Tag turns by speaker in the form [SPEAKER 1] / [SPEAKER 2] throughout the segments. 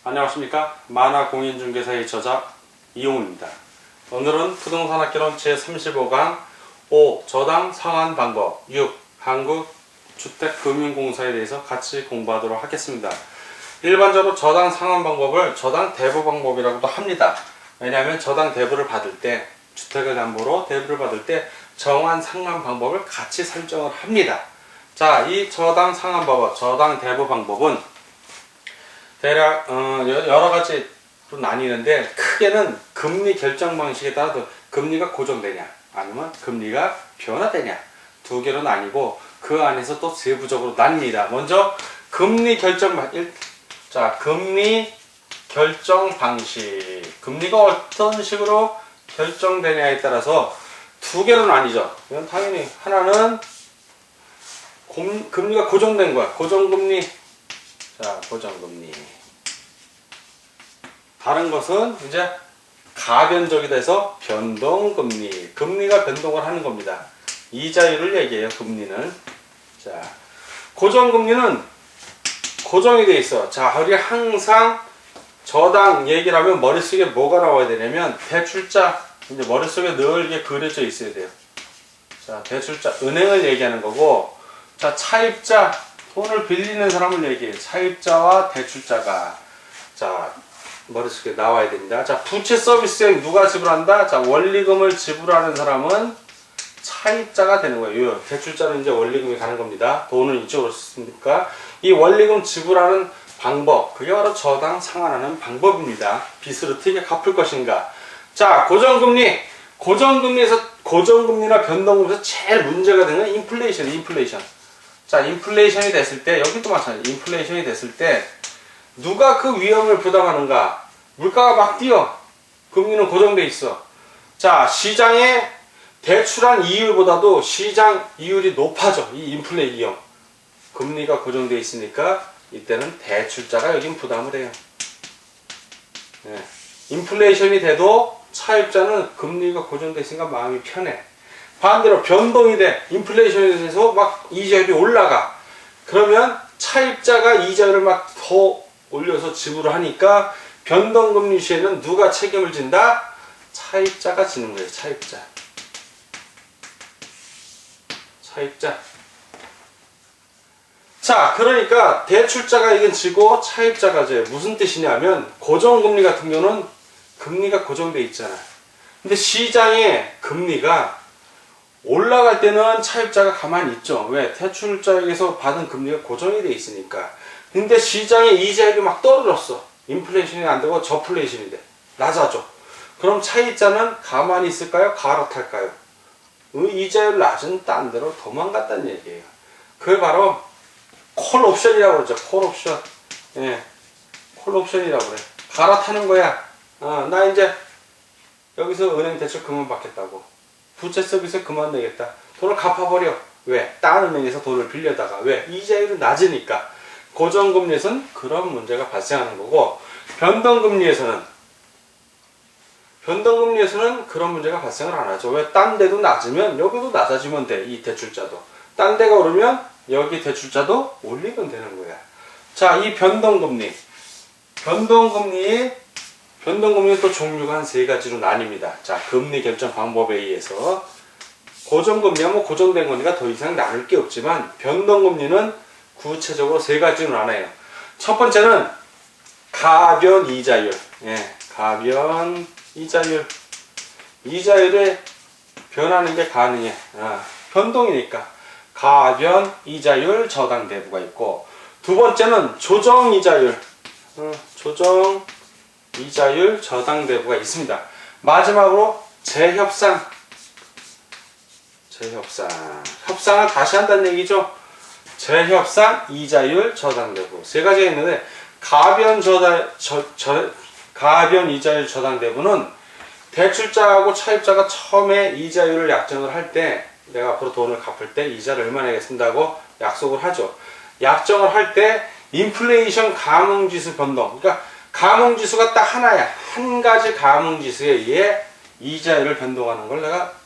[SPEAKER 1] 안녕하십니까. 만화공인중개사의 저자 이용우입니다. 오늘은 부동산학개론 제35강 5. 저당 상환 방법 6. 한국주택금융공사에 대해서 같이 공부하도록 하겠습니다. 일반적으로 저당 상환 방법을 저당 대부 방법이라고도 합니다. 왜냐하면 저당 대부를 받을 때, 주택을 담보로 대부를 받을 때 정한 상환 방법을 같이 설정을 합니다. 자, 이 저당 상환 방법, 저당 대부 방법은 대략 여러 가지로 나뉘는데, 크게는 금리 결정 방식에 따라 금리가 고정되냐 아니면 금리가 변화되냐 두 개로 나뉘고, 그 안에서 또 세부적으로 나뉩니다. 먼저 금리 결정 방식, 금리가 어떤 식으로 결정되냐에 따라서 두 개로 나뉘죠. 이건 당연히 하나는 금리가 고정된 거야. 고정금리. 자, 고정금리. 다른 것은 이제 가변적이다 해서 변동금리. 금리가 변동을 하는 겁니다. 이자율을 얘기해요, 금리는. 자, 고정금리는 고정이 돼 있어. 자, 우리 항상 저당 얘기를 하면 머릿속에 뭐가 나와야 되냐면, 대출자. 이제 머릿속에 늘 이게 그려져 있어야 돼요. 자, 대출자, 은행을 얘기하는 거고, 자, 차입자, 돈을 빌리는 사람을 얘기해요. 차입자와 대출자가. 자, 머릿속에 나와야 됩니다. 자, 부채 서비스에 누가 지불한다? 자, 원리금을 지불하는 사람은 차입자가 되는 거예요. 대출자는 이제 원리금이 가는 겁니다. 돈은 이쪽으로 쓰니까. 이 원리금 지불하는 방법, 그게 바로 저당 상환하는 방법입니다. 빚을 어떻게 갚을 것인가. 자, 고정금리. 고정금리나 변동금리에서 제일 문제가 되는 건 인플레이션. 자, 인플레이션이 됐을 때, 여기도 마찬가지. 인플레이션이 됐을 때 누가 그 위험을 부담하는가? 물가가 막 뛰어. 금리는 고정돼 있어. 자, 시장에 대출한 이율보다도 시장 이율이 높아져. 이 인플레 위험. 금리가 고정돼 있으니까 이때는 대출자가 여긴 부담을 해요. 네. 인플레이션이 돼도 차입자는 금리가 고정돼 있으니까 마음이 편해. 반대로 변동이 돼. 인플레이션이 돼서 막 이자율이 올라가. 그러면 차입자가 이자율을 막 더 올려서 지불을 하니까 변동금리 시에는 누가 책임을 진다? 차입자가 지는 거예요. 차입자. 자, 그러니까 대출자가 이건 지고 차입자가 져요. 무슨 뜻이냐면, 고정금리 같은 경우는 금리가 고정돼 있잖아. 근데 시장에 금리가 올라갈 때는 차입자가 가만히 있죠. 왜? 대출자에게서 받은 금리가 고정이 돼 있으니까. 근데 시장에 이자율이 막 떨어졌어. 인플레이션이 안 되고 저플레이션이 돼. 낮아져. 그럼 차입자는 가만히 있을까요? 갈아탈까요? 이자율 낮은 딴 데로 도망갔다는 얘기예요. 그게 바로 콜옵션이라고 그러죠. 콜옵션. 예. 콜옵션이라고 그래. 갈아타는 거야. 나 이제 여기서 은행 대출 그만 받겠다고. 부채 서비스 그만 내겠다. 돈을 갚아버려. 왜? 다른 은행에서 돈을 빌려다가. 왜? 이자율은 낮으니까. 고정금리에서는 그런 문제가 발생하는 거고, 변동금리에서는 그런 문제가 발생을 안 하죠. 왜? 딴 데도 낮으면 여기도 낮아지면 돼. 이 대출자도. 딴 데가 오르면 여기 대출자도 올리면 되는 거야. 자, 이 변동금리는 또 종류가 한 세 가지로 나뉩니다. 자, 금리 결정 방법에 의해서 고정금리야 뭐 고정된 거니까 더 이상 나눌 게 없지만, 변동금리는 구체적으로 세 가지로 나눠요. 첫 번째는 가변 이자율. 예, 가변 이자율. 이자율에 변하는 게 가능해. 변동이니까. 가변 이자율 저당 대부가 있고, 두 번째는 조정 이자율. 조정 이자율 저당 대부가 있습니다. 마지막으로 재협상. 협상을 다시 한다는 얘기죠. 재협상 이자율 저당 대부. 세 가지가 있는데, 가변 이자율 저당 대부는 대출자하고 차입자가 처음에 이자율을 약정을 할 때, 내가 앞으로 돈을 갚을 때 이자를 얼마 내겠습니다고 약속을 하죠. 약정을 할 때 인플레이션 감흥지수 변동. 그러니까 감흥지수가 딱 하나야. 한 가지 감흥지수에 의해 이자율을 변동하는 걸 내가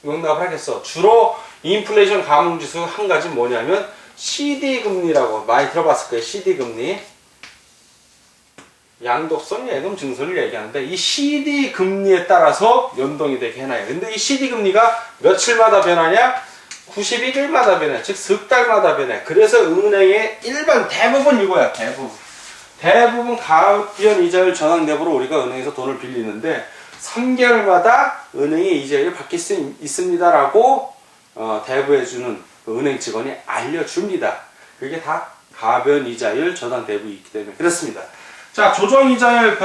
[SPEAKER 1] 용납을 하겠어. 주로 인플레이션 감흥지수 한 가지 뭐냐면 CD 금리라고 많이 들어봤을 거예요. CD 금리. 양도성 예금 증서를 얘기하는데 이 CD 금리에 따라서 연동이 되게 해놔요. 근데 이 CD 금리가 며칠마다 변하냐? 91일마다 변해. 즉 석 달마다 변해. 그래서 은행의 일반 대부분 이거야. 대부분 가변 이자율 전환대부로 우리가 은행에서 돈을 빌리는데 3개월마다 은행이 이자율을 바뀔 수 있습니다라고 대부해주는 그 은행 직원이 알려줍니다. 그게 다 가변 이자율 전환대부이기 때문에 그렇습니다. 자, 조정 이자율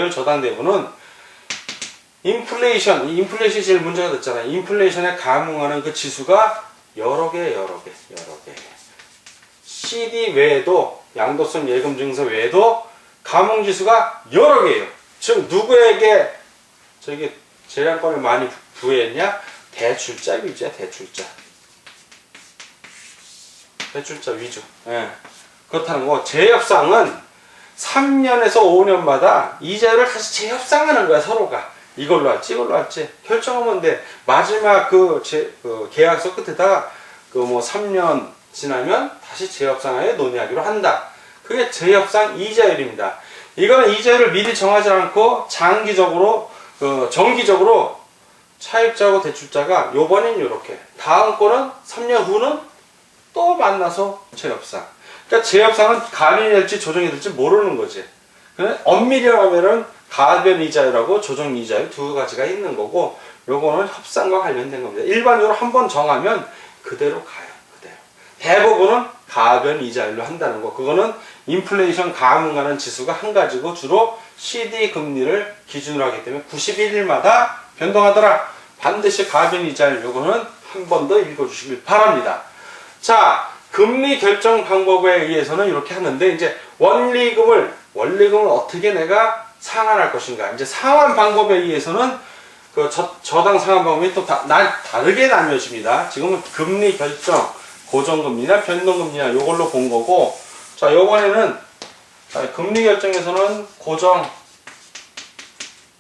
[SPEAKER 1] 전환대부는 인플레이션이 제일 문제가 됐잖아요. 인플레이션에 감응하는 그 지수가 여러 개. CD 외에도 양도성 예금 증서 외에도 감응 지수가 여러 개예요. 즉 누구에게 저기 재량권을 많이 부여했냐? 대출자 위주야, 대출자 위주. 예. 그렇다는 거. 재협상은 3년에서 5년마다 이자율을 다시 재협상하는 거야, 서로가. 이걸로 할지 결정하면 돼. 마지막 그 계약서 끝에다가 그 뭐 3년 지나면 다시 재협상하여 논의하기로 한다. 그게 재협상 이자율입니다. 이거는 이자율을 미리 정하지 않고 장기적으로 정기적으로 차입자하고 대출자가 요번엔 요렇게, 다음 거는 3년 후는 또 만나서 재협상. 그러니까 재협상은 감면이 될지 조정이 될지 모르는 거지. 엄밀히 하면은 가변 이자율하고 조정 이자율 두 가지가 있는 거고, 요거는 협상과 관련된 겁니다. 일반적으로 한번 정하면 그대로 가요. 대부분은 가변 이자율로 한다는 거. 그거는 인플레이션 감응하는 지수가 한 가지고 주로 CD 금리를 기준으로 하기 때문에 91일마다 변동하더라. 반드시 가변 이자율, 요거는 한 번 더 읽어주시길 바랍니다. 자, 금리 결정 방법에 의해서는 이렇게 하는데, 이제 원리금을 어떻게 내가 상환할 것인가. 이제 상환 방법에 의해서는 그 저당 상환 방법이 또 다르게 나뉘어집니다. 지금은 금리 결정, 고정금리나 변동금리나 요걸로 본 거고, 자, 요번에는 금리 결정에서는 고정,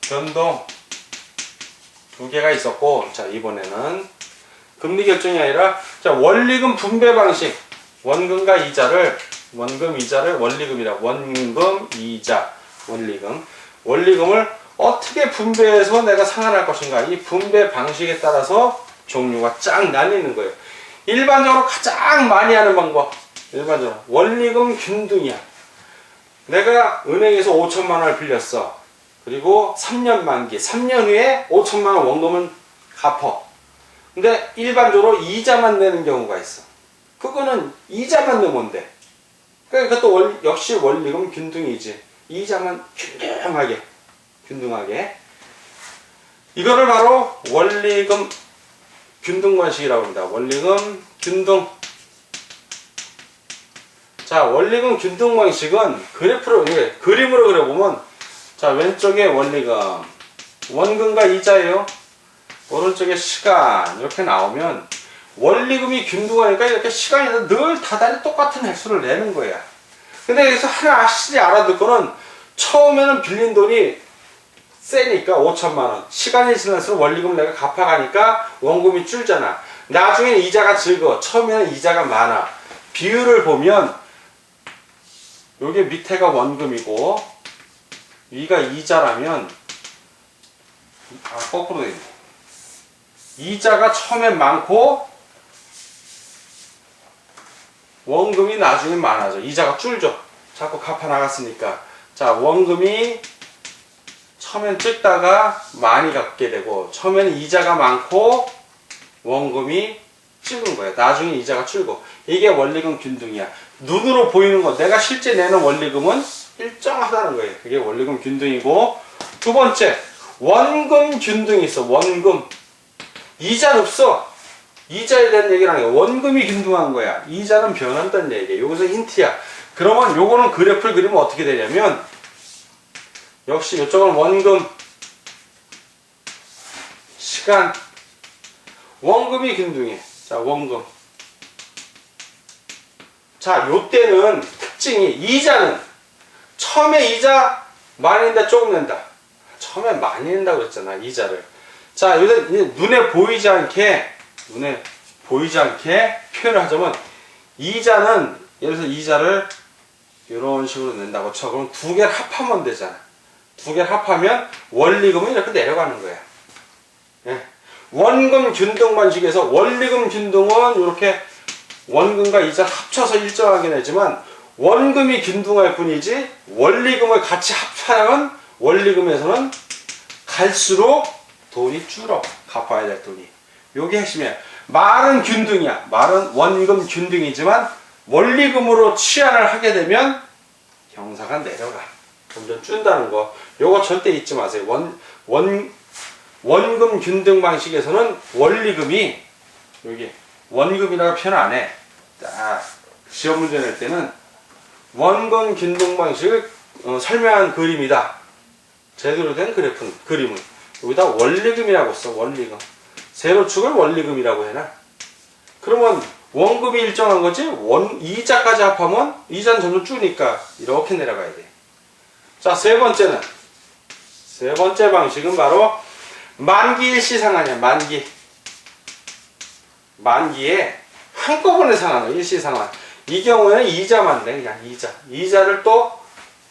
[SPEAKER 1] 변동 두 개가 있었고, 자, 이번에는 금리 결정이 아니라, 자, 원리금 분배 방식, 원금 이자를 원리금이라, 원금, 이자, 원리금을 어떻게 분배해서 내가 상환할 것인가. 이 분배 방식에 따라서 종류가 쫙 나뉘는 거예요. 일반적으로 가장 많이 하는 방법, 원리금 균등이야. 내가 은행에서 5천만 원을 빌렸어. 그리고 3년 만기, 3년 후에 5천만 원 원금은 갚어. 근데 일반적으로 이자만 내는 경우가 있어. 그거는 이자만 내면 돼. 그러니까 이것도 역시 원리금 균등이지. 이자만 균등하게. 이거를 바로 원리금 균등 관식이라고 합니다. 원리금 균등. 자, 원리금 균등 방식은 그림으로 그려보면, 자, 왼쪽에 원리금, 원금과 이자예요. 오른쪽에 시간, 이렇게 나오면 원리금이 균등하니까 이렇게 시간이 늘 다달이 똑같은 횟수를 내는 거야. 근데 여기서 하나 확실히 알아둘 거는, 처음에는 빌린 돈이 세니까 5천만 원, 시간이 지날수록 원리금 내가 갚아가니까 원금이 줄잖아. 나중에는 이자가 적어. 처음에는 이자가 많아. 비율을 보면 요게 밑에가 원금이고 위가 이자라면, 거꾸로 돼 있네. 이자가 처음엔 많고 원금이 나중에 많아져. 이자가 줄죠. 자꾸 갚아 나갔으니까. 자, 원금이 처음엔 적다가 많이 갚게 되고, 처음에는 이자가 많고 원금이 줄은 거야. 나중에 이자가 줄고. 이게 원리금 균등이야. 눈으로 보이는 거, 내가 실제 내는 원리금은 일정하다는 거예요. 그게 원리금 균등이고, 두 번째, 원금 균등이 있어. 원금. 이자는 없어. 이자에 대한 얘기를 하는 거야. 원금이 균등한 거야. 이자는 변한다는 얘기야. 여기서 힌트야. 그러면 요거는 그래프를 그리면 어떻게 되냐면, 역시 이쪽은 원금, 시간, 원금이 균등해. 자, 원금. 자, 요때는 특징이, 이자는 처음에 이자 많이 낸다, 조금 낸다. 처음에 많이 낸다고 그랬잖아, 이자를. 자, 요새 눈에 보이지 않게 보이지 않게 표현을 하자면 이자는 예를 들어서 이자를 이런 식으로 낸다고 쳐. 그럼 두 개를 합하면 되잖아. 두 개를 합하면 원리금은 이렇게 내려가는 거야. 예. 원금 균등 방식에서 원리금 균등은 이렇게 원금과 이자를 합쳐서 일정하게 내지만 원금이 균등할 뿐이지 원리금을 같이 합하면 원리금에서는 갈수록 돈이 줄어. 갚아야 될 돈이. 요게 핵심이야. 말은 균등이야. 말은 원금 균등이지만 원리금으로 취하를 하게 되면 경사가 내려가. 점점 준다는 거. 요거 절대 잊지 마세요. 원금 균등 방식에서는 원리금이 여기 원금이라고 표현 안 해. 자, 시험 문제 낼 때는 원금 균등 방식을 설명한 그림이다. 제대로 된 그림은 여기다 원리금이라고 써. 원리금. 세로축을 원리금이라고 해놔. 그러면 원금이 일정한 거지 이자까지 합하면 이자는 점점 줄으니까 이렇게 내려가야 돼. 자, 세 번째 방식은 바로 만기 일시상환이야. 만기에 한꺼번에 상환, 일시상환. 이 경우에는 이자만 내. 그냥 이자를 또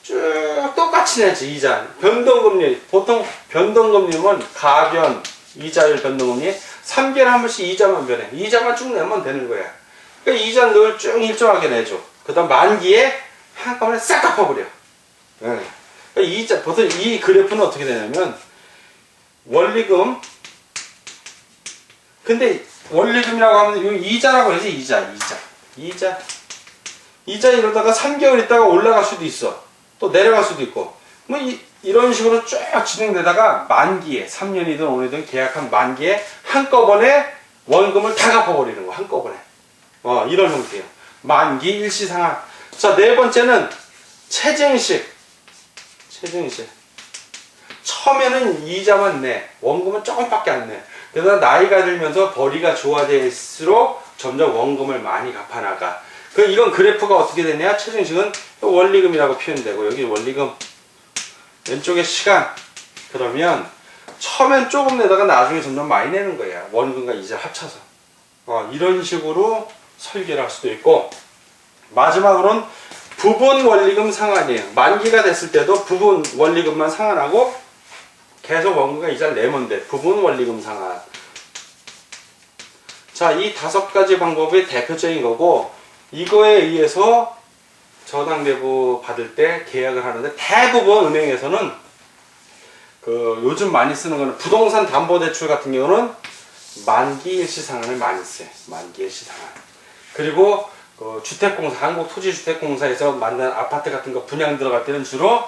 [SPEAKER 1] 쭉 똑같이 내지. 이자 변동금리, 보통 변동금리면 가변 이자율 변동금리 3개월에 한 번씩 이자만 변해. 이자만 쭉 내면 되는 거야. 그러니까 이자는 늘 쭉 일정하게 내줘. 그 다음 만기에 한꺼번에 싹 갚아버려. 네. 그러니까 보통 이 그래프는 어떻게 되냐면 원리금, 근데 원리금이라고 하면 이거 이자라고 해야지. 이자 이러다가 3개월 있다가 올라갈 수도 있어. 또 내려갈 수도 있고. 뭐 이런 식으로 쭉 진행되다가 만기에 3년이든 5년이든 계약한 만기에 한꺼번에 원금을 다 갚아버리는 거. 한꺼번에. 이런 형태예요. 만기 일시상환. 자, 네 번째는 체증식. 처음에는 이자만 내. 원금은 조금밖에 안 내. 그러다 나이가 들면서 벌이가 좋아질수록 점점 원금을 많이 갚아나가. 이건 그래프가 어떻게 되냐? 체증식은 원리금이라고 표현되고, 여기 원리금 왼쪽에 시간. 그러면 처음엔 조금 내다가 나중에 점점 많이 내는 거야. 원금과 이자 합쳐서. 이런 식으로 설계를 할 수도 있고, 마지막으로는 부분 원리금 상환이에요. 만기가 됐을 때도 부분 원리금만 상환하고 계속 원금과 이자를 내면 돼. 부분 원리금 상환. 자, 이 5가지 방법이 대표적인 거고, 이거에 의해서 저당 대부 받을 때 계약을 하는데, 대부분 은행에서는 요즘 많이 쓰는 거는 부동산 담보대출 같은 경우는 만기 일시상환을 많이 써요. 만기 일시상환. 그리고 주택공사, 한국토지주택공사에서 만든 아파트 같은 거 분양 들어갈 때는 주로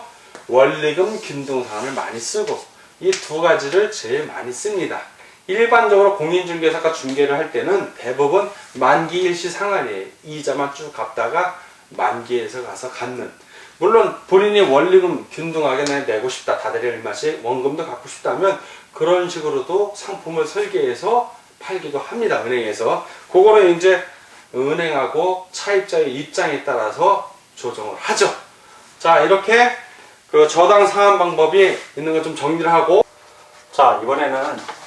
[SPEAKER 1] 원리금 균등상환을 많이 쓰고, 이 두 가지를 제일 많이 씁니다. 일반적으로 공인중개사가 중개를 할 때는 대부분 만기 일시상환이에요. 이자만 쭉 갚다가 만기에서 가서 갚는. 물론 본인이 원리금 균등하게 내고 싶다. 다달이 얼마씩 원금도 갚고 싶다면 그런 식으로도 상품을 설계해서 팔기도 합니다. 은행에서. 그거는 이제 은행하고 차입자의 입장에 따라서 조정을 하죠. 자, 이렇게 저당 상환 방법이 있는 거 좀 정리를 하고, 자, 이번에는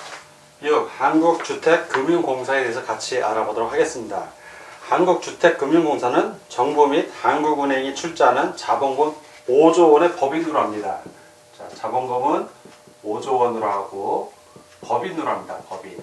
[SPEAKER 1] 한국주택금융공사에 대해서 같이 알아보도록 하겠습니다. 한국주택금융공사는 정부 및 한국은행이 출자하는 자본금 5조 원의 법인으로 합니다. 자, 자본금은 5조 원으로 하고 법인으로 합니다. 법인.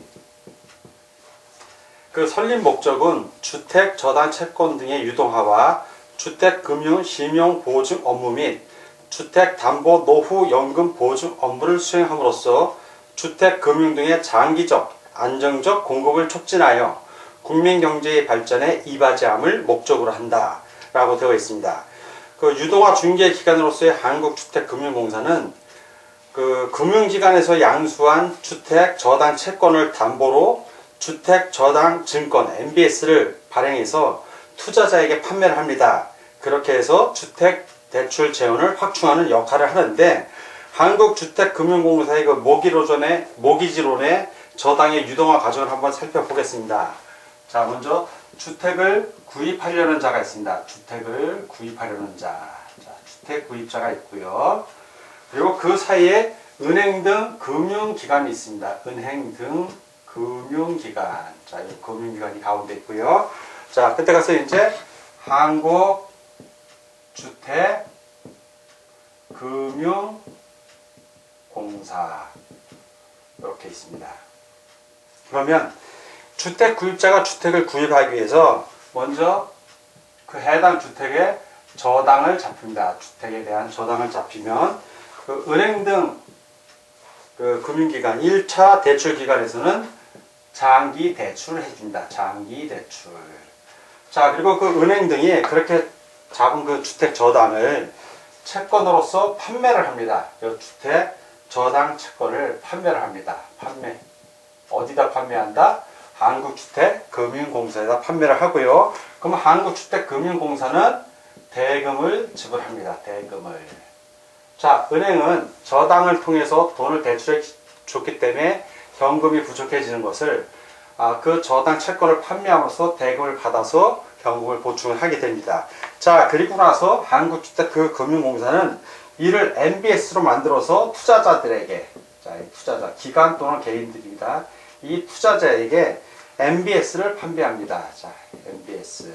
[SPEAKER 1] 설립 목적은 주택 저당 채권 등의 유동화와 주택금융 신용 보증 업무 및 주택 담보 노후 연금 보증 업무를 수행함으로써 주택금융 등의 장기적 안정적 공급을 촉진하여 국민경제의 발전에 이바지함을 목적으로 한다 라고 되어 있습니다. 유동화 중개기관으로서의 한국주택금융공사는 금융기관에서 양수한 주택 저당 채권을 담보로 주택 저당 증권 MBS를 발행해서 투자자에게 판매를 합니다. 그렇게 해서 주택 대출 재원을 확충하는 역할을 하는데, 한국주택금융공사의 모기지론의 저당의 유동화 과정을 한번 살펴보겠습니다. 자, 먼저 주택을 구입하려는 자가 있습니다. 주택을 구입하려는 자. 주택 구입자가 있고요. 그리고 그 사이에 은행 등 금융기관이 있습니다. 은행 등
[SPEAKER 2] 금융기관. 자, 이 금융기관이 가운데 있고요. 자, 그때 가서 이제 한국주택금융공사 이렇게 있습니다. 그러면 주택 구입자가 주택을 구입하기 위해서 먼저 그 해당 주택의 저당을 잡힙니다. 주택에 대한 저당을 잡히면 그 은행 등 그 금융기관 1차 대출기관에서는 장기 대출을 해줍니다. 장기 대출. 자, 그리고 그 은행 등이 그렇게 잡은 그 주택 저당을 채권으로서 판매를 합니다. 이 주택 저당 채권을 판매를 합니다. 판매. 어디다 판매한다? 한국주택금융공사에다 판매를 하고요. 그럼 한국주택금융공사는 대금을 지불합니다. 대금을. 자, 은행은 저당을 통해서 돈을 대출해 줬기 때문에 현금이 부족해지는 것을 그 저당 채권을 판매함으로써 대금을 받아서 현금을 보충을 하게 됩니다. 자, 그리고 나서 한국주택금융공사는 이를 MBS로 만들어서 투자자들에게, 자, 투자자, 기관 또는 개인들입니다. 이 투자자에게 MBS를 판매합니다. 자, MBS.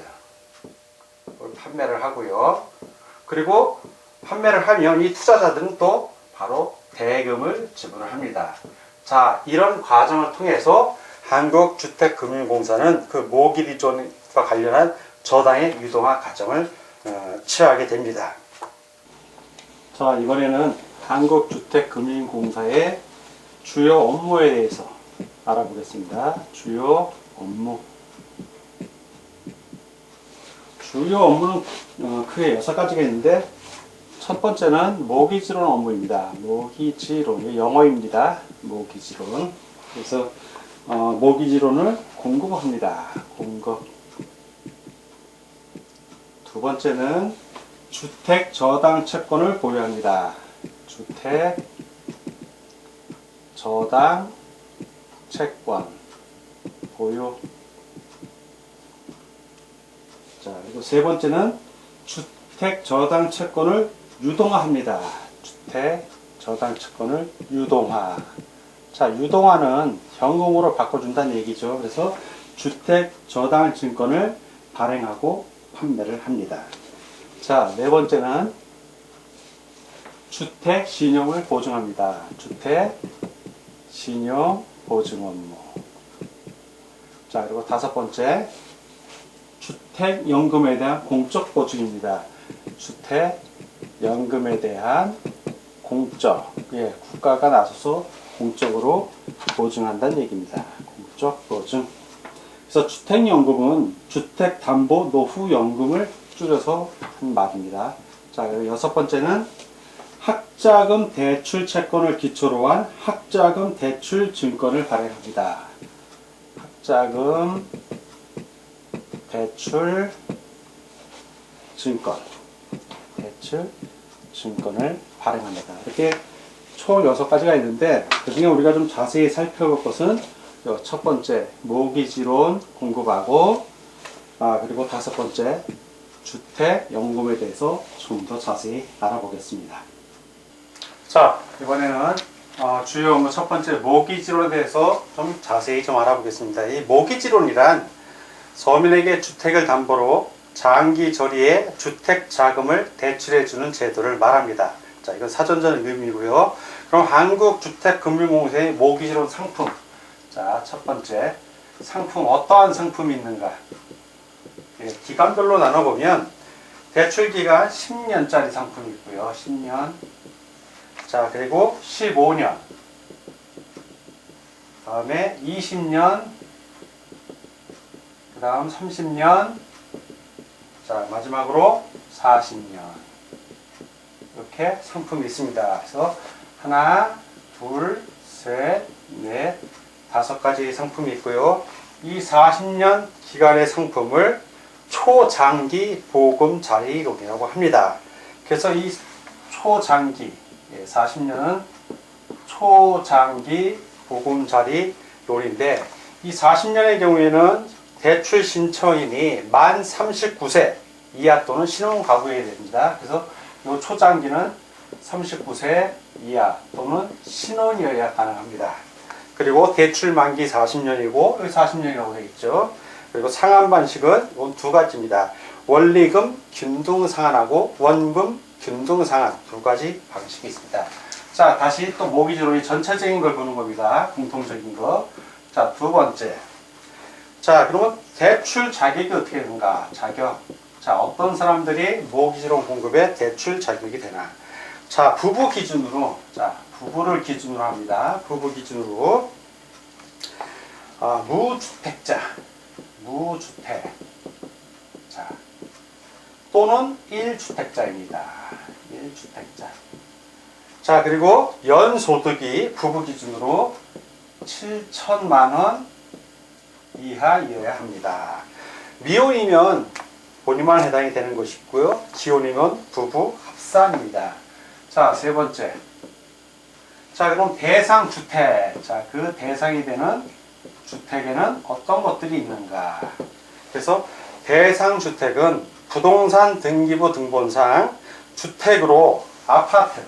[SPEAKER 2] 판매를 하고요. 그리고 판매를 하면 이 투자자들은 또 바로 대금을 지불을 합니다. 자, 이런 과정을 통해서 한국주택금융공사는 그 모기지존과 관련한 저당의 유동화 과정을 취하게 됩니다. 자, 이번에는 한국주택금융공사의 주요 업무에 대해서 알아보겠습니다. 주요 업무. 주요 업무는 크게 6가지가 있는데, 첫 번째는 모기지론 업무입니다. 모기지론, 영어입니다. 모기지론. 그래서 모기지론을 공급합니다. 공급. 두 번째는 주택 저당 채권을 보유합니다. 주택 저당 채권 보유. 자, 그리고 세 번째는 주택 저당 채권을 유동화합니다. 주택 저당 채권을 유동화. 자, 유동화는 현금으로 바꿔준다는 얘기죠. 그래서 주택 저당 증권을 발행하고 판매를 합니다. 자, 네 번째는 주택 신용을 보증합니다. 주택 신용 보증 업무. 자, 그리고 다섯 번째, 주택연금에 대한 공적 보증입니다. 주택연금에 대한 공적, 국가가 나서서 공적으로 보증한다는 얘기입니다. 공적 보증. 그래서 주택연금은 주택담보노후연금을 줄여서 한 말입니다. 자, 그리고 여섯 번째는 학자금 대출 채권을 기초로 한 학자금 대출 증권을 발행합니다. 학자금 대출 증권, 대출 증권을 발행합니다. 이렇게 총 6가지가 있는데, 그 중에 우리가 좀 자세히 살펴볼 것은 첫 번째, 모기지론 공급하고, 그리고 다섯 번째, 주택연금에 대해서 좀 더 자세히 알아보겠습니다. 자, 이번에는 주요 업무 첫 번째, 모기지론에 대해서 좀 자세히 좀 알아보겠습니다. 이 모기지론이란 서민에게 주택을 담보로 장기 저리에 주택 자금을 대출해주는 제도를 말합니다. 자, 이건 사전적 의미고요. 그럼 한국주택금융공사의 모기지론 상품. 자, 첫 번째 상품, 어떠한 상품이 있는가? 기간별로 나눠보면 대출기간 10년짜리 상품이 있고요. 10년. 자, 그리고 15년. 다음에 20년. 그 다음 30년. 자, 마지막으로 40년. 이렇게 상품이 있습니다. 그래서 하나, 둘, 셋, 넷, 5가지 상품이 있고요. 이 40년 기간의 상품을 초장기 보금자리론이라고 합니다. 그래서 이 초장기, 40년은 초장기 보금자리론인데, 이 40년의 경우에는 대출 신청인이 만 39세 이하 또는 신혼가구여야 됩니다. 그래서 이 초장기는 39세 이하 또는 신혼이어야 가능합니다. 그리고 대출 만기 40년이고 여기 40년이라고 되어 있죠. 그리고 상환 방식은 이건 두 가지입니다. 원리금 균등상환하고 원금 균등상환 두 가지 방식이 있습니다. 자, 다시 또 모기지론의 전체적인 걸 보는 겁니다. 공통적인 거. 자, 두 번째. 자, 그러면 대출 자격이 어떻게 되는가? 자격. 자, 어떤 사람들이 모기지론 공급에 대출 자격이 되나? 자, 부부 기준으로, 자, 부부를 기준으로 합니다. 부부 기준으로. 무주택자, 무주택. 자, 또는 1주택자입니다. 1주택자. 자, 그리고 연소득이 부부 기준으로 7천만 원 이하여야 합니다. 미혼이면 본인만 해당이 되는 것이고요. 기혼이면 부부 합산입니다. 자, 세 번째. 자, 그럼 대상 주택. 자, 그 대상이 되는 주택에는 어떤 것들이 있는가? 그래서 대상 주택은 부동산 등기부 등본상 주택으로 아파트.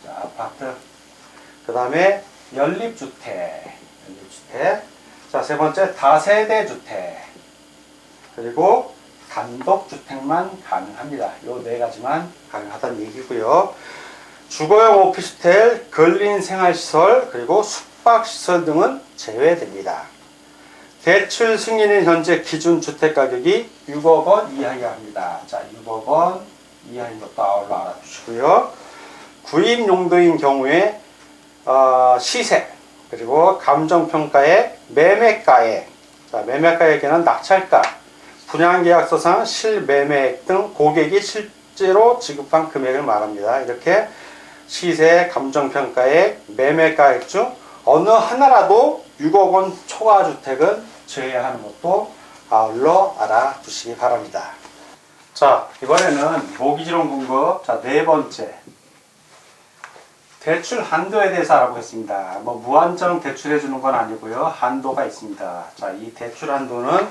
[SPEAKER 2] 자, 아파트. 그 다음에 연립주택. 연립주택. 자, 세 번째 다세대 주택. 그리고 단독주택만 가능합니다. 요 네 가지만 가능하다는 얘기고요. 주거용 오피스텔, 근린생활시설, 그리고 숙박시설 등은 제외됩니다. 대출 승인인 현재 기준 주택가격이 6억 원 이하여야 합니다. 자, 6억 원 이하인 것도 아울러 알아주시고요. 구입 용도인 경우에 시세, 그리고 감정평가액, 매매가액, 자, 매매가액에는 낙찰가, 분양계약서상 실매매액 등 고객이 실제로 지급한 금액을 말합니다. 이렇게 시세, 감정평가액, 매매가액 중 어느 하나라도 6억 원 초과 주택은 제외하는 것도 아울러 알아두시기 바랍니다. 자, 이번에는 모기지론 공급, 자, 네 번째. 대출 한도에 대해서 알아보겠습니다. 뭐 무한정 대출해 주는 건 아니고요. 한도가 있습니다. 자, 이 대출 한도는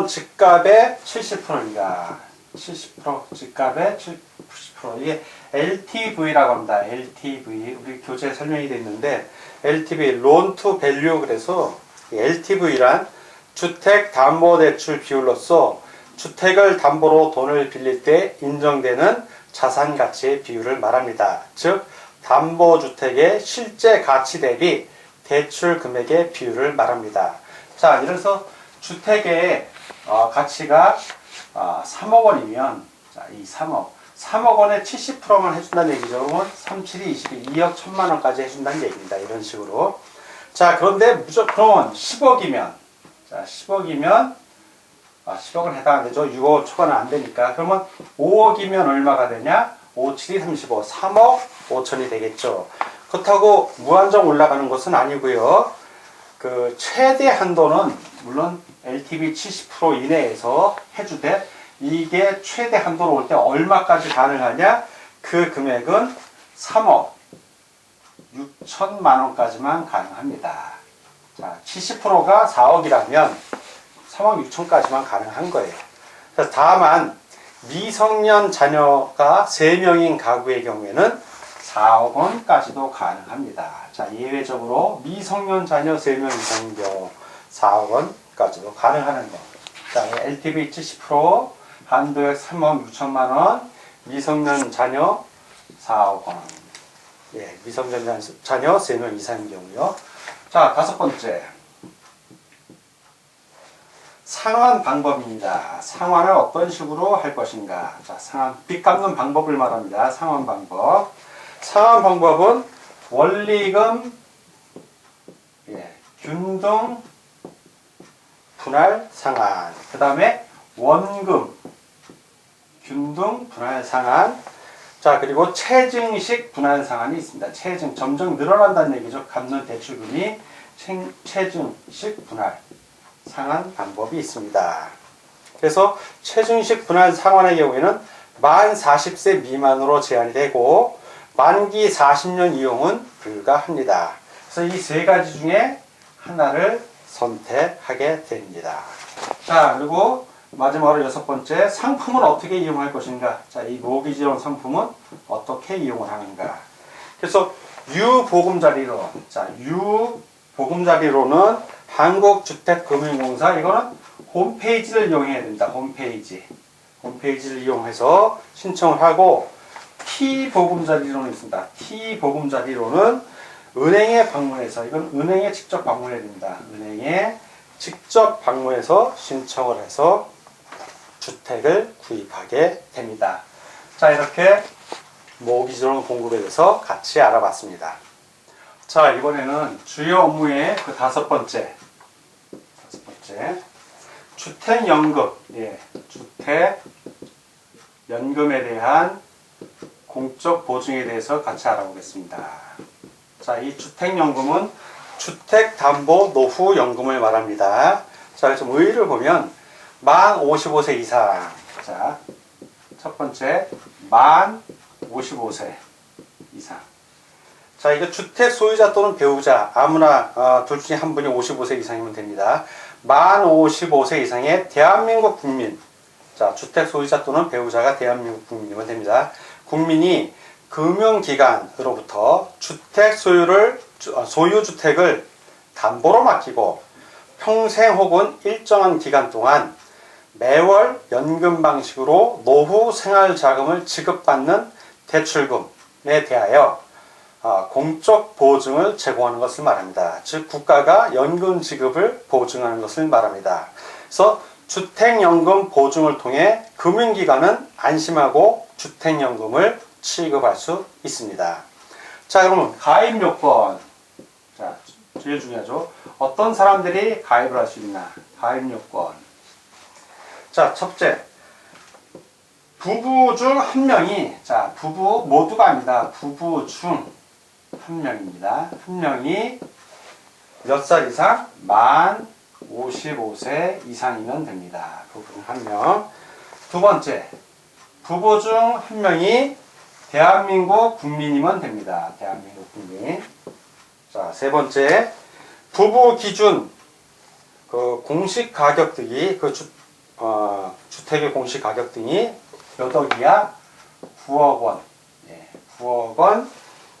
[SPEAKER 2] 집값의 70%입니다. 70% 집값의 70%. 이게 LTV라고 합니다. LTV. 우리 교재에 설명이 되어 있는데 LTV, Loan to Value. 그래서 LTV란 주택담보대출 비율로서 주택을 담보로 돈을 빌릴 때 인정되는 자산가치의 비율을 말합니다. 즉 담보주택의 실제 가치 대비 대출 금액의 비율을 말합니다. 자, 예를 들어서 주택의 가치가 3억 원이면, 자, 이 3억 원에 70%만 해준다는 얘기죠. 그러면 3, 7이 22, 2억 1천만 원까지 해준다는 얘기입니다. 이런 식으로. 자, 그런데 무조건 10억이면, 자, 10억이면, 10억은 해당 안 되죠. 6억 초과는 안 되니까. 그러면 5억이면 얼마가 되냐? 5, 7이 35, 3억 5천이 되겠죠. 그렇다고 무한정 올라가는 것은 아니고요. 그 최대 한도는 물론 LTV 70% 이내에서 해주되 이게 최대 한도로 올 때 얼마까지 가능하냐? 그 금액은 3억 6천만 원까지만 가능합니다. 자, 70%가 4억이라면 3억 6천까지만 가능한 거예요. 그래서 다만 미성년 자녀가 3명인 가구의 경우에는 4억 원까지도 가능합니다. 자, 예외적으로 미성년 자녀 3명 이상인 경우 4억 원까지도 가능하는 거. 자, LTV 70%, 한도액 3억 6천만 원, 미성년 자녀 4억 원. 예, 미성년 자녀 3명 이상인 경우요. 자, 다섯 번째. 상환 방법입니다. 상환을 어떤 식으로 할 것인가. 자, 상환, 빚 갚는 방법을 말합니다. 상환 방법. 상환 방법은 원리금, 균등, 분할 상환. 그 다음에 원금, 균등, 분할 상환. 자, 그리고 체증식 분할 상환이 있습니다. 체증, 점점 늘어난다는 얘기죠. 갚는 대출금이 체증식 분할 상환 방법이 있습니다. 그래서 체증식 분할 상환의 경우에는 만 40세 미만으로 제한이 되고 만기 40년 이용은 불가합니다. 그래서 이 세 가지 중에 하나를 선택하게 됩니다. 자, 그리고 마지막으로 여섯 번째, 상품을 어떻게 이용할 것인가. 자, 이 모기지론 상품은 어떻게 이용을 하는가. 그래서 유보금자리론, 자, 보금자리로는 한국주택금융공사, 이거는 홈페이지를 이용해야 됩니다. 홈페이지를 이용해서 신청을 하고, T보금자리로는 있습니다. T보금자리로는 은행에 방문해서, 이건 은행에 직접 방문해야 됩니다. 은행에 직접 방문해서 신청을 해서 주택을 구입하게 됩니다. 자, 이렇게 모기지론 공급에 대해서 같이 알아봤습니다. 자, 이번에는 주요 업무의 그 다섯 번째. 주택연금. 예, 주택연금에 대한 공적 보증에 대해서 같이 알아보겠습니다. 자, 이 주택연금은 주택담보노후연금을 말합니다. 자, 좀 의의를 보면 만 55세 이상. 자, 첫 번째 만 55세 이상. 자, 이거 주택 소유자 또는 배우자 아무나 둘 중에 한 분이 55세 이상이면 됩니다. 만 55세 이상의 대한민국 국민. 자, 주택 소유자 또는 배우자가 대한민국 국민이면 됩니다. 국민이 금융기관으로부터 주택 소유주택을 담보로 맡기고 평생 혹은 일정한 기간 동안 매월 연금 방식으로 노후 생활자금을 지급받는 대출금에 대하여 공적 보증을 제공하는 것을 말합니다. 즉 국가가 연금 지급을 보증하는 것을 말합니다. 그래서 주택연금 보증을 통해 금융기관은 안심하고 주택연금을 취급할 수 있습니다. 자, 그러면 가입 요건. 자, 제일 중요하죠. 어떤 사람들이 가입을 할 수 있나? 가입 요건. 자, 첫째. 부부 중 한 명이, 자, 부부 모두가 아니다. 부부 중 한 명입니다. 한 명이 몇 살 이상? 만 55세 이상이면 됩니다. 부부 중 한 명. 두 번째. 부부 중 한 명이 대한민국 국민이면 됩니다. 대한민국 국민. 자, 세 번째. 부부 기준 그 공시 가격 등이 주택의 공시 가격 등이 몇 억이야? 9억 원. 예, 9억 원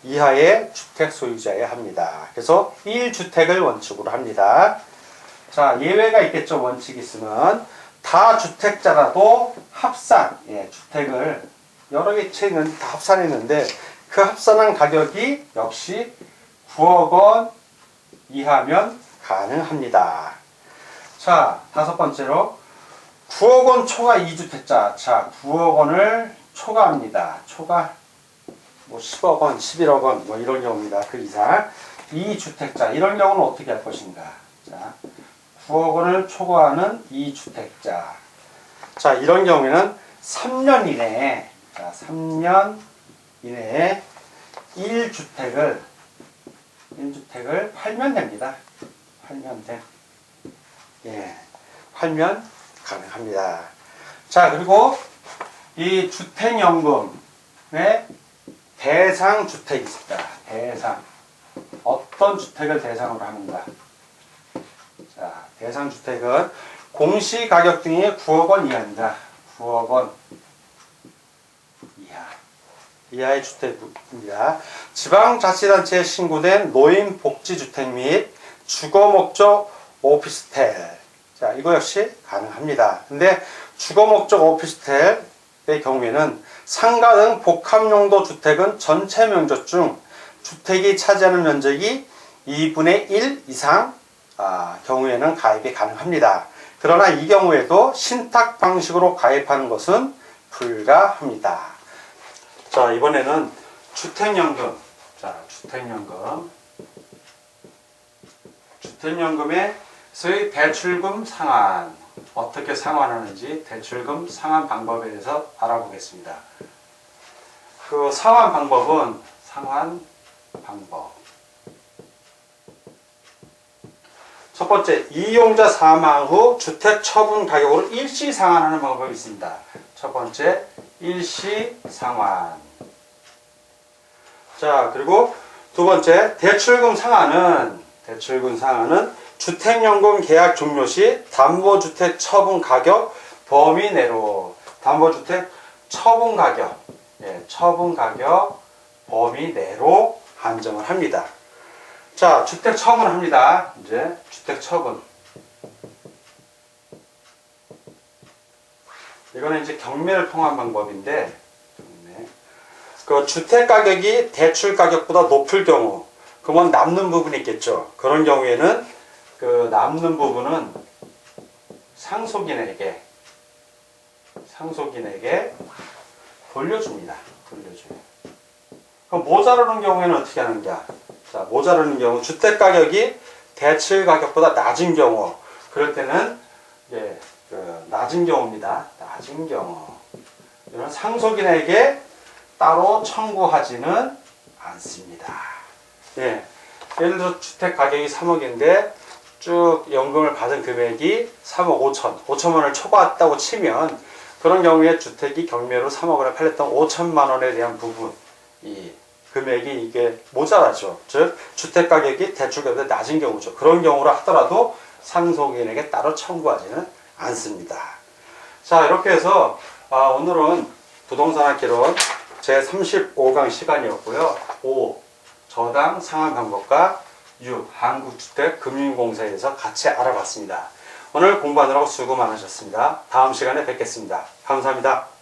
[SPEAKER 2] 이하의 주택 소유자여야 합니다. 그래서 1주택을 원칙으로 합니다. 자, 예외가 있겠죠. 원칙이 있으면 다주택자라도 합산, 예, 주택을 여러 개 채 있는데 다 합산했는데 그 합산한 가격이 역시 9억 원 이하면 가능합니다. 자, 다섯 번째로 9억 원 초과 2주택자. 자, 9억 원을 초과합니다. 초과 뭐 10억 원, 11억 원 뭐 이런 경우입니다. 그 이상 2주택자. 이런 경우는 어떻게 할 것인가? 자, 9억 원을 초과하는 2주택자. 자, 이런 경우에는 3년 이내에, 자, 3년 이내에 1주택을 팔면 됩니다. 팔면 돼. 예. 팔면 가능합니다. 자, 그리고 이 주택연금의 대상 주택이 있습니다. 대상. 어떤 주택을 대상으로 하는가? 자, 대상 주택은 공시 가격 등이 9억 원 이하입니다. 9억 원 이하의 주택입니다. 지방자치단체에 신고된 노인복지주택 및 주거목적 오피스텔. 자, 이거 역시 가능합니다. 근데 주거목적 오피스텔의 경우에는 상가 등 복합용도 주택은 전체 면적 중 주택이 차지하는 면적이 2분의 1 이상 경우에는 가입이 가능합니다. 그러나 이 경우에도 신탁 방식으로 가입하는 것은 불가합니다. 자, 이번에는 주택연금. 자, 주택연금에서의 대출금 상환. 어떻게 상환하는지 대출금 상환 방법에 대해서 알아보겠습니다. 그 상환 방법. 첫 번째, 이용자 사망 후 주택 처분 가격으로 일시 상환하는 방법이 있습니다. 첫 번째, 일시 상환. 자, 그리고 두 번째, 대출금 상환은 주택연금 계약 종료 시 담보주택 처분 가격 범위 내로, 담보주택 처분 가격, 예, 처분 가격 범위 내로 한정을 합니다. 자, 주택 처분 합니다. 이제 주택 처분. 이거는 이제 경매를 통한 방법인데, 그 주택 가격이 대출 가격보다 높을 경우, 그러면 남는 부분이 있겠죠. 그런 경우에는 그 남는 부분은 상속인에게 돌려줍니다. 돌려줘요. 그럼 모자라는 경우에는 어떻게 하는가? 자, 모자라는 경우 주택 가격이 대출 가격보다 낮은 경우, 그럴 때는 예, 그 낮은 경우입니다. 낮은 경우. 이런 상속인에게 따로 청구하지는 않습니다. 예, 예를 들어 주택 가격이 3억인데 쭉 연금을 받은 금액이 3억 5천 원을 초과했다고 치면 그런 경우에 주택이 경매로 3억을 팔렸던 5천만 원에 대한 부분, 이 금액이 이게 모자라죠. 즉 주택 가격이 대출 가격보다 낮은 경우죠. 그런 경우로 하더라도 상속인에게 따로 청구하지는 않습니다. 자, 이렇게 해서 오늘은 부동산학개론 제35강 시간이었고요. 5. 저당 상환 방법과 6. 한국주택금융공사에 대해서 같이 알아봤습니다. 오늘 공부하느라고 수고 많으셨습니다. 다음 시간에 뵙겠습니다. 감사합니다.